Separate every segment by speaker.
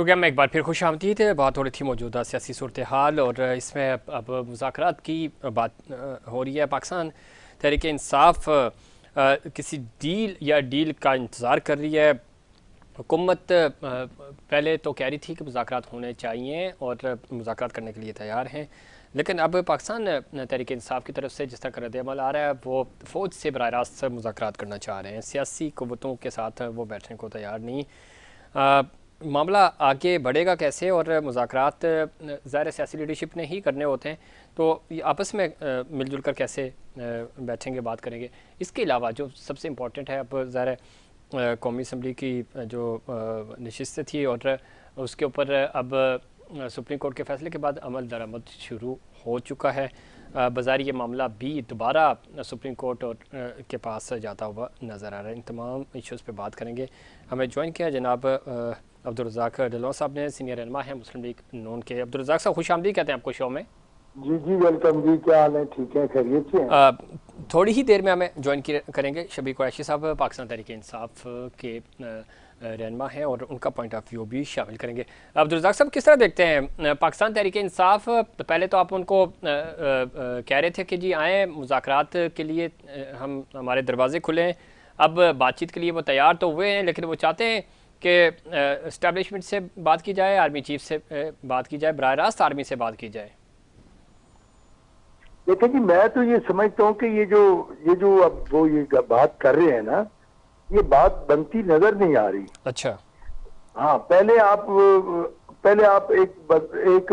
Speaker 1: Programme में एक बार फिर खुश आमदीद है। बात हो रही थी मौजूदा सियासी सूरत हाल और इसमें अब मुज़ाकरात की बात हो रही है। पाकिस्तान तहरीक इंसाफ किसी डील या डील का इंतज़ार कर रही है। हुकूमत पहले तो कह रही थी कि मुज़ाकरात होने चाहिए और मुज़ाकरात करने के लिए तैयार हैं, लेकिन अब पाकिस्तान तहरीक इंसाफ की तरफ से जिस तरह का रद्द-ए-अमल आ रहा है वो फ़ौज से बराह रास्त मुज़ाकरात करना चाह रहे हैं। सियासी क़ुव्वतों के साथ वो बैठने को तैयार नहीं। मामला आगे बढ़ेगा कैसे? और मुज़ाकरात ज़ाहिर सियासी लीडरशिप ने ही करने होते हैं, तो आपस में मिलजुल कर कैसे बैठेंगे, बात करेंगे। इसके अलावा जो सबसे इम्पोर्टेंट है, अब ज़ाहिर कौमी असम्बली की जो नशिस्त थी और उसके ऊपर अब सुप्रीम कोर्ट के फैसले के बाद अमल दरामद शुरू हो चुका है। बाज़ारी ये मामला भी दोबारा सुप्रीम कोर्ट और के पास जाता हुआ नज़र आ रहा है। इन तमाम इश्यूज़ पे बात करेंगे। हमें ज्वाइन किया जनाब अब्दुल रज़ाक ढिल्लों साहब ने, सीनियर रहनुमा हैं मुस्लिम लीग नून के। अब्दुल रज़ाक साहब खुश आमदीद कहते हैं आपको शो में।
Speaker 2: जी जी वेलकम जी, क्या हाल है? ठीक है, खैरियत से हैं?
Speaker 1: थोड़ी ही देर में हमें ज्वाइन करेंगे शबीर कुरैशी साहब, पाकिस्तान तहरीक इंसाफ के रहनुमा हैं, और उनका पॉइंट ऑफ व्यू भी शामिल करेंगे। अब्दुल रज़ाक साहब, किस तरह देखते हैं पाकिस्तान तहरीक इंसाफ? पहले तो आप उनको कह रहे थे कि जी आएँ मुज़ाकरात के लिए, हम हमारे दरवाजे खुले हैं। अब बातचीत के लिए वो तैयार तो हुए हैं, लेकिन वो चाहते हैं कि इस्टेब्लिशमेंट से बात की जाए, आर्मी चीफ से बात की जाए, बराह रास्त आर्मी से बात की जाए।
Speaker 2: देखिए जी, मैं तो ये समझता हूँ कि ये जो अब वो ये बात कर रहे हैं ना, ये बात बनती नजर नहीं आ रही।
Speaker 1: अच्छा।
Speaker 2: हाँ, पहले आप एक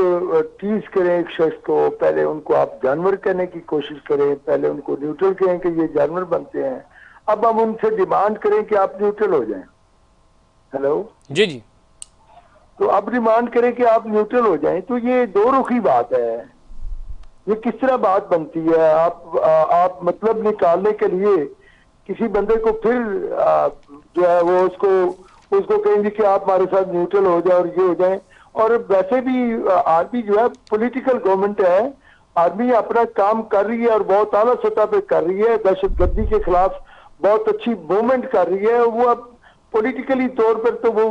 Speaker 2: टीज करें एक शख्स को, पहले उनको आप जानवर कहने की कोशिश करें, पहले उनको न्यूट्रल कहें कि ये जानवर बनते हैं। अब हम उनसे डिमांड करें कि आप न्यूट्रल हो जाएं। हेलो
Speaker 1: जी जी।
Speaker 2: तो अब डिमांड करें कि आप न्यूट्रल हो जाएं, तो ये दो रुखी बात है। ये किस तरह बात बनती है? आप मतलब निकालने के लिए किसी बंदे को फिर जो है वो उसको कहेंगे कि आप हमारे साथ न्यूट्रल हो जाए और ये हो जाए। और वैसे भी आर्मी जो है पॉलिटिकल गवर्नमेंट है, आर्मी अपना काम कर रही है और बहुत आला सतह पे कर रही है। दहशतगर्दी के खिलाफ बहुत अच्छी मूवमेंट कर रही है। वो अब पॉलिटिकली तौर पर तो वो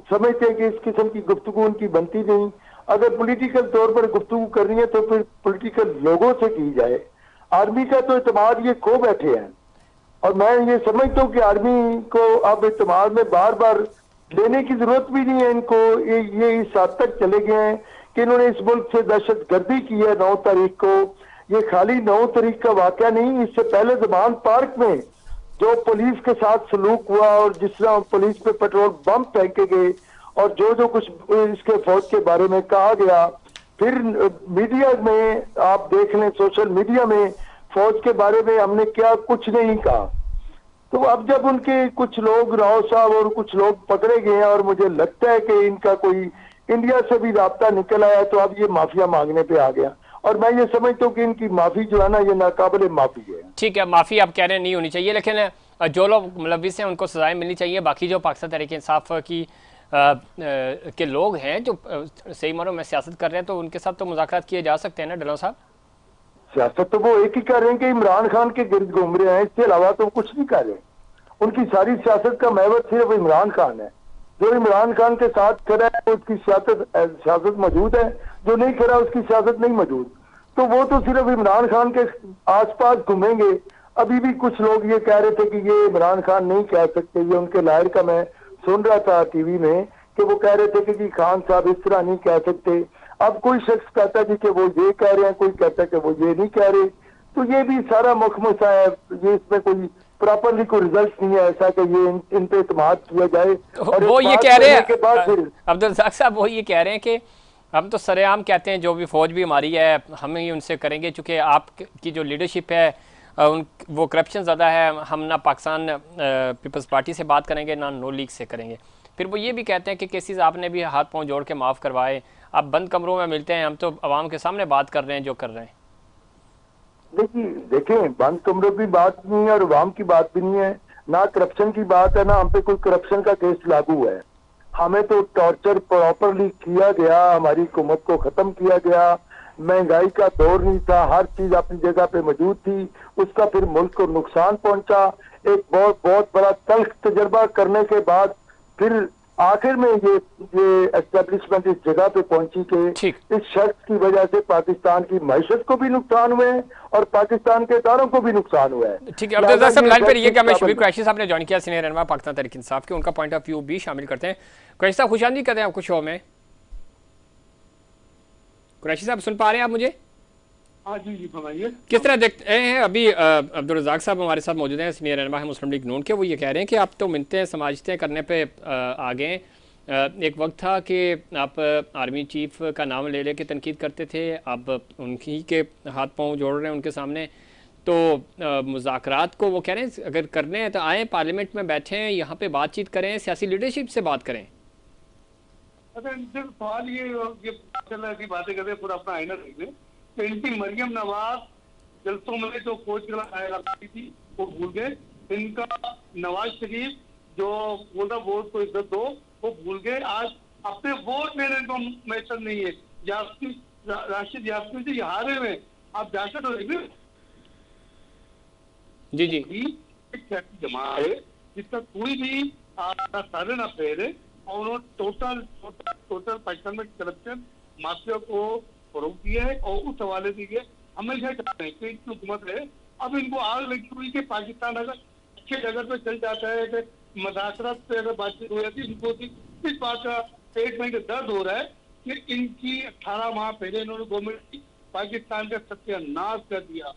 Speaker 2: समझते हैं कि इस किस्म की गुफ्तगू उनकी बनती नहीं। अगर पॉलिटिकल तौर पर गुफ्तगू करनी है तो फिर पॉलिटिकल लोगों से की जाए। आर्मी का तो इत्मीनान ये खो बैठे हैं, और मैं ये समझता हूँ कि आर्मी को अब इत्मीनान में बार बार लेने की जरूरत भी नहीं है। इनको ये इस हद तक चले गए हैं कि इन्होंने इस मुल्क से दहशतगर्दी की है 9 तारीख को। ये खाली 9 तारीख का वाकया नहीं, इससे पहले जमान पार्क में जो पुलिस के साथ सलूक हुआ और जिस तरह पुलिस पे पेट्रोल बम फेंके गए और जो कुछ इसके फौज के बारे में कहा गया, फिर मीडिया में आप देख लें, सोशल मीडिया में फौज के बारे में हमने क्या कुछ नहीं कहा। तो अब जब उनके कुछ लोग, राव साहब और कुछ लोग पकड़े गए हैं और मुझे लगता है कि इनका कोई इंडिया से भी राब्ता निकल आया, तो अब ये माफिया मांगने पे आ गया। और मैं ये समझता हूँ कि इनकी माफी जो है ना, ये नाकाबिले माफी है।
Speaker 1: ठीक है, माफ़ी आप कह रहे हैं नहीं होनी चाहिए, लेकिन जो लोग मुलविस हैं उनको सजाएं मिलनी चाहिए। बाकी जो पाकिस्तान तहरीक इंसाफ की के लोग हैं जो सही मानों में सियासत कर रहे हैं, तो उनके साथ तो मुज़ाकरात किए जा सकते हैं ना ढिल्लों साहब?
Speaker 2: सियासत तो वो एक ही कर रहे हैं कि इमरान खान के गिर्द घूम रहे हैं, इसके अलावा तो कुछ नहीं कर रहे। उनकी सारी सियासत का महवर सिर्फ इमरान खान है। जो इमरान खान के साथ खड़ा है उसकी सियासत मौजूद है, जो नहीं खड़ा उसकी सियासत नहीं मौजूद। तो वो तो सिर्फ इमरान खान के आसपास घूमेंगे। अभी भी कुछ लोग ये कह रहे थे कि ये इमरान खान नहीं कह सकते, ये उनके लायर का मैं सुन रहा था टीवी में कि वो कह रहे थे कि जी खान साहब इस तरह नहीं कह सकते। अब कोई शख्स कहता है जी कि वो ये कह रहे हैं, कोई कहता है कि वो ये नहीं कह रहे। तो ये भी सारा मुखमसा है, ये इसमें कोई प्रॉपरली कोई रिजल्ट नहीं है ऐसा कि ये इन पे इत्मीनान किया जाए। और
Speaker 1: वो ये कह रहे हैं अब्दुल रज़ाक साहब, वो ये कह रहे हैं कि हम तो सरेआम कहते हैं जो भी फौज भी हमारी है हम ही उनसे करेंगे, चूँकि आपकी जो लीडरशिप है वो करप्शन ज़्यादा है, हम ना पाकिस्तान पीपल्स पार्टी से बात करेंगे ना नून लीग से करेंगे। फिर वो ये भी कहते हैं कि केसेस आपने भी हाथ पांव जोड़ के माफ़ करवाए, आप बंद कमरों में मिलते हैं, हम तो आवाम के सामने बात कर रहे हैं जो कर रहे हैं।
Speaker 2: देखें, बंद कमरों की बात नहीं है और अवाम की बात भी नहीं है, ना करप्शन की बात है, ना हम पे कोई करप्शन का केस लागू है। हमें तो टॉर्चर प्रॉपरली किया गया, हमारी हुकूमत को खत्म किया गया। महंगाई का दौर नहीं था, हर चीज अपनी जगह पे मौजूद थी, उसका फिर मुल्क को नुकसान पहुंचा। एक बहुत बहुत बड़ा तल्ख तजर्बा करने के बाद फिर आखिर में ये एस्टेब्लिशमेंट इस जगह पे पहुंची कि
Speaker 1: ठीक
Speaker 2: इस शख्स की वजह से पाकिस्तान की मईशत को भी नुकसान हुए है और पाकिस्तान के इदारों को भी नुकसान हुआ है।
Speaker 1: ठीक है। अब्दुल रज़ाक साहब लाइन पे रहिए कि हमें
Speaker 2: काबिल
Speaker 1: शबीब कुरैशी साहब ने ज्वाइन किया, सीनियर रहनुमा पाकिस्तान तहरीक इंसाफ के, उनका पॉइंट ऑफ व्यू भी शामिल करते हैं। कुरैशी साहब खुश आमदीद करते हैं आपको शो में। कुरैशी साहब सुन पा रहे हैं आप मुझे?
Speaker 3: हाँ जी जी फरमाइए।
Speaker 1: किस तरह देखते हैं अभी अब्दुल रज़ाक साहब हमारे साथ मौजूद हैं, सीनियर रहनुमा है मुस्लिम लीग नून के। वो ये कह रहे हैं कि आप तो मिलते समाजते करने पे आ गए। एक वक्त था कि आप आर्मी चीफ का नाम ले लेके तनकीद करते थे, अब उनकी के हाथ पांव जोड़ रहे हैं उनके सामने। तो मुज़ाकरात को वो कह रहे हैं अगर करने हैं तो आए पार्लियामेंट में बैठें, यहाँ पे बातचीत करें, सियासी लीडरशिप से बात करें।
Speaker 3: अच्छा इनसे सवाल ये चल रहा है कि बातें करते पूरा अपना आईना देख लें तो इनकी मरियम नवाज जलसों में जो फौज करती थी वो भूल गए। इनका नवाज शरीफ जो बोलता वोट को इज्जत दो वो भूल गए। आज अपने वोट में इनको मैटर नहीं है। राशिद यास्मीन से हारे हुए आप जाकर तो देखिए
Speaker 1: जी जी
Speaker 3: एक जमा है जिसका कोई भी सारे ना फेरे और उन्होंने टोटल पाकिस्तान में करप्शन माफिया को फरोग दिया है और उस हवाले से हमेशा चाहते हैं कि इनकी हुकूमत है। अब इनको आग लगी हुई कि पाकिस्तान अगर अच्छे जगह पे चल जाता है कि मदासरत से अगर बातचीत हो जाती है इनको इस बात का पेट में दर्द हो रहा है कि इनकी 18 माह पहले इन्होंने गवर्नमेंट पाकिस्तान का सत्यानाश कर दिया।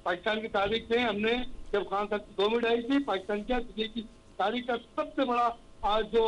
Speaker 3: पाकिस्तान की तारीख में हमने जब खान साहब की गवर्नमेंट आई थी पाकिस्तान की तारीख का सबसे बड़ा आज जो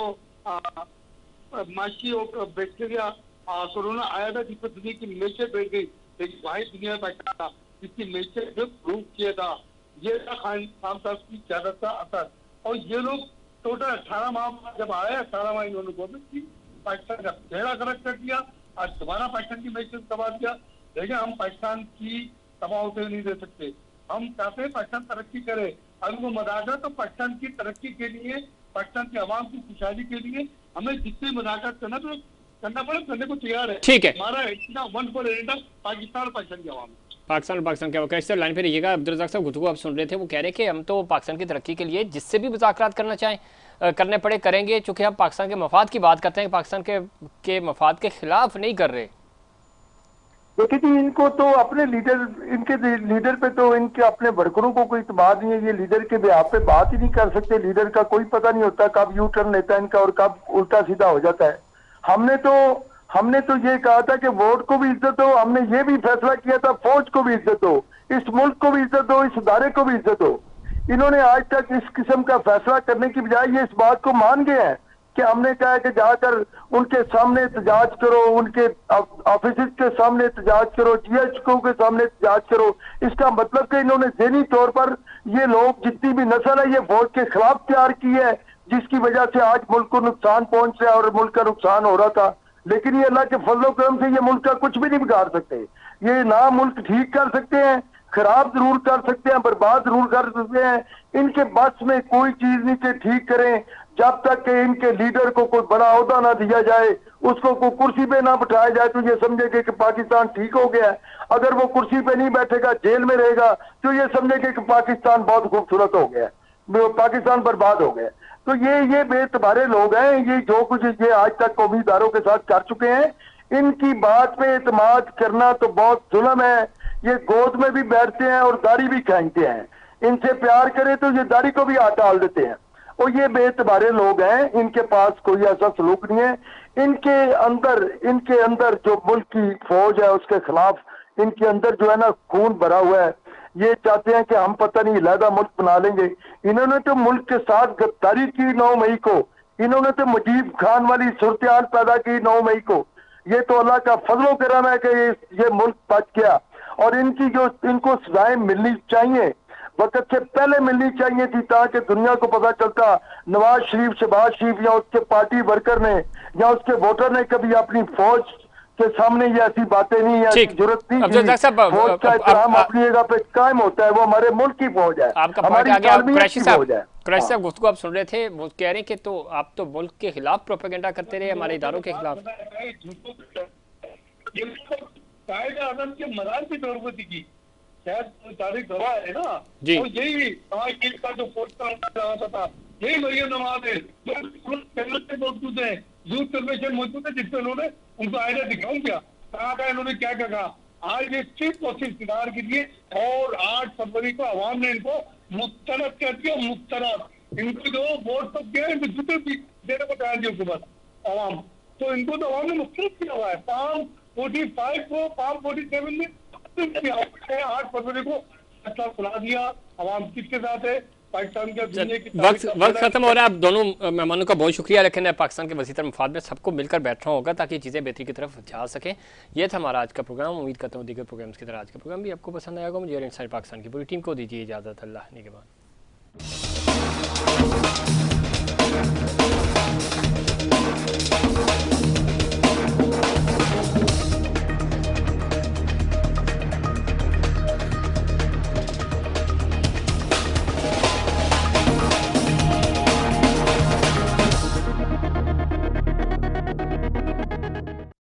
Speaker 3: माशी और बैक्टीरिया कोरोना आया था जिसमें दुनिया की मैशत बैठ गई, लेकिन वाहिद दुनिया में पाकिस्तान था जिसकी मैशत जो प्रूव किया था। ये था खान साहब की क़यादत का असर। और ये लोग टोटल 18 माह जब आए 18 माह इन्होंने गवर्नमेंट की पाकिस्तान का चेहरा गलत कर दिया। आज दोबारा पाकिस्तान की मैशत तबाह दिया। लेकिन हम पाकिस्तान की तबाह होते नहीं दे सकते। हम चाहते हैं पाकिस्तान तरक्की करे। अगर वो मदाकत तो पाकिस्तान की तरक्की के लिए पाकिस्तान के अवाम की खुशहाली के लिए हमें जितनी मदाकत करना पड़े करने को तैयार है।
Speaker 1: ठीक है।
Speaker 3: हमारा agenda one for agenda Pakistan और पाकिस्तान के अवाम।
Speaker 1: पाकिस्तान और पाकिस्तान के कैसे लाइन पे रहिएगा। अब्दुल रज़ाक साहब गुफ्तगू आप सुन रहे थे, वो कह रहे कि हम तो पाकिस्तान की तरक्की के लिए जिससे भी मुज़ाकरात करना चाहें करने पड़े करेंगे, चूँकि हम पाकिस्तान के मफाद की बात करते हैं, पाकिस्तान के मफाद के खिलाफ नहीं कर रहे।
Speaker 2: देखिए जी इनको तो अपने इनके लीडर पे तो इनके अपने वर्करों को कोई इतबार नहीं है। ये लीडर के बिहार पे बात ही नहीं कर सकते। लीडर का कोई पता नहीं होता कब यू टर्न लेता है इनका और कब उल्टा सीधा हो जाता है। हमने तो ये कहा था कि वोट को भी इज्जत दो। हमने ये भी फैसला किया था फौज को भी इज्जत दो, इस मुल्क को भी इज्जत दो, इस इदारे को भी इज्जत दो। इन्होंने आज तक इस किस्म का फैसला करने की बजाय ये इस बात को मान गए हैं कि हमने कहा कि जाकर उनके सामने एहतजाज करो, उनके ऑफिस के सामने एहतजाज करो, GHQ के सामने एहतजाज करो। इसका मतलब कि इन्होंने ज़हनी तौर पर ये लोग जितनी भी नस्ल है ये वोट के खिलाफ तैयार की है, जिसकी वजह से आज मुल्क को नुकसान पहुंच रहा है और मुल्क का नुकसान हो रहा था। लेकिन ये अल्लाह के फजलो करम से ये मुल्क का कुछ भी नहीं बिगाड़ सकते। ये ना मुल्क ठीक कर सकते हैं, खराब जरूर कर सकते हैं, बर्बाद जरूर कर सकते हैं। इनके बस में कोई चीज नहीं कि ठीक करें जब तक कि इनके लीडर को कोई बड़ा ओहदा ना दिया जाए, उसको कोई कुर्सी पे ना बिठाया जाए तो ये समझेंगे कि पाकिस्तान ठीक हो गया है। अगर वो कुर्सी पे नहीं बैठेगा, जेल में रहेगा, तो ये समझेंगे कि पाकिस्तान बहुत खूबसूरत हो गया है, पाकिस्तान बर्बाद हो गया। तो ये बेतबारे लोग हैं। ये जो कुछ ये आज तक कौमी इदारों के साथ कर चुके हैं, इनकी बात पे एतमाद करना तो बहुत जुल्म है। ये गोद में भी बैठते हैं और दाढ़ी भी खींचते हैं। इनसे प्यार करें तो ये दाढ़ी को भी हाथ डाल देते हैं। और ये बेतबारे लोग हैं, इनके पास कोई ऐसा सलूक नहीं है। इनके अंदर जो मुल्क की फौज है उसके खिलाफ इनके अंदर जो है ना खून भरा हुआ है। ये चाहते हैं कि हम पता नहीं अलहदा मुल्क बना लेंगे। इन्होंने तो मुल्क के साथ गद्दारी की 9 मई को। इन्होंने तो मुजीब खान वाली सूरत पैदा की 9 मई को। ये तो अल्लाह का फजलो करम है कि ये मुल्क बच गया। और इनको सजाएं मिलनी चाहिए, वक्त से पहले मिलनी चाहिए थी, ताकि दुनिया को पता चलता नवाज शरीफ, शहबाज शरीफ या उसके पार्टी वर्कर ने या उसके वोटर ने कभी अपनी फौज के सामने ये ऐसी बातें नहीं, ऐसी जरूरत नहीं थी। फौज का एहतराम अपनी जगह पे कायम होता है, वो हमारे मुल्क की फौज है, हमारी तालमीयत की फौज है।
Speaker 1: कुरैशी साहब गुफ्तगू आप सुन रहे थे, वो कह रहे हैं कि तो आप तो मुल्क के खिलाफ प्रोपेगेंडा करते रहे, हमारे इदारों के खिलाफ।
Speaker 3: आजम के मरार की जरूरत की शायद तारीख गवाह है ना,
Speaker 1: जी।
Speaker 3: तो यही का जो पोस्टर था यही मरियम नवाज है जो मौजूद है, यूथ कन्वेंशन मौजूद है, जिसमें उन्होंने उनको आइडिया दिखाऊं क्या, कहा था इन्होंने क्या क्या कहा। आज ये सिर्फ और सिर्फ सुधार के लिए, और 8 फरवरी को आवाम ने इनको मुस्तरद कर दिया, मुस्तरद। इनको जो वोट तो किया, इनको जूते भी देने को तैयार दिया हुकूमत आवाम, तो इनको तो आवाम ने मुस्तरद किया हुआ है। फार्म 45 को फार्म 47 में 8 फरवरी को फैसला सुना दिया, आवाम किसके साथ है, पाकिस्तान का दुनिया की
Speaker 1: वक्त खत्म हो रहा है। आप दोनों मेहमानों का बहुत शुक्रिया, लेकिन पाकिस्तान के वसीतर मफाद में सबको मिलकर बैठना होगा ताकि चीज़ें बेहतरी की तरफ जा सकें। यह था हमारा आज का प्रोग्राम। उम्मीद करता हूँ दीगर प्रोग्राम्स की तरह आज का प्रोग्राम भी आपको पसंद आएगा। मुझे इनसाइड पाकिस्तान की पूरी टीम को दीजिए इजाज़त। अल्लाह निगहबान।